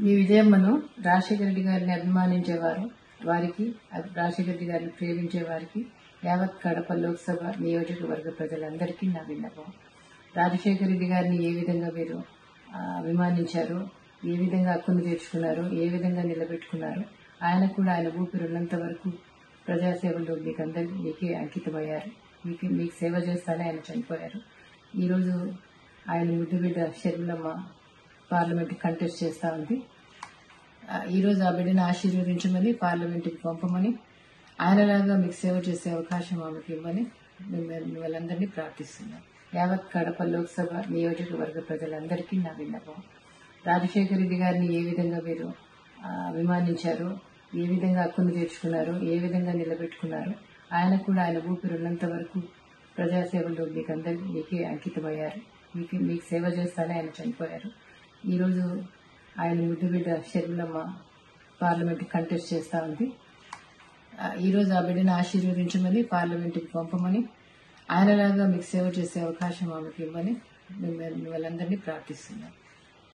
మీ విజయమ్మను రాజశేఖర రెడ్డి గారిని అభిమానించేవారు, వారికి రాజశేఖర రెడ్డి గారిని ప్రేమించే వారికి యావత్ కడప లోక్సభ నియోజకవర్గ ప్రజలందరికీ నా విన్నపం. రాజశేఖర రెడ్డి గారిని ఏ విధంగా మీరు అభిమానించారు, ఏ విధంగా హక్కును తీర్చుకున్నారు, ఏ విధంగా నిలబెట్టుకున్నారు, ఆయన కూడా ఆయన ఊపిరి ఉన్నంత వరకు ప్రజాసేవలో మీకే అంకితమయ్యారు. మీకు సేవ చేస్తానే ఆయన చనిపోయారు. ఈరోజు ఆయన ముద్దు బిడ్డ షర్మిలమ్మ పార్లమెంట్కి కంటెస్ట్ చేస్తూ ఉంది. ఈరోజు ఆ బిడ్డను ఆశీర్వదించమని, పార్లమెంట్కి పంపమని, ఆయనలాగా మీకు సేవ చేసే అవకాశం ఆమెకి ఇవ్వమని వాళ్ళందరినీ ప్రార్థిస్తున్నాం. యావత్ కడప లోక్సభ నియోజకవర్గ ప్రజలందరికీ నా విన్నపం. రాజశేఖర రెడ్డి గారిని ఏ విధంగా మీరు అభిమానించారు, ఏ విధంగా హక్కును తీర్చుకున్నారు, ఏ విధంగా నిలబెట్టుకున్నారు, ఆయన కూడా ఆయన ఊపిరి ఉన్నంత వరకు ప్రజాసేవలో మీకే అంకితమయ్యారు. మీకు సేవ చేస్తానే ఆయన చనిపోయారు. ఈరోజు ఆయన ముద్దు బిడ్డ షర్మిలమ్మ పార్లమెంట్కి కంటెస్ట్ చేస్తూ ఉంది. ఈరోజు ఆ బిడ్డను ఆశీర్వదించమని, పార్లమెంట్కి పంపమని, ఆయనలాగా మీకు సేవ చేసే అవకాశం ఆమెకి ఇవ్వమని వాళ్ళందరినీ ప్రార్థిస్తున్నాం.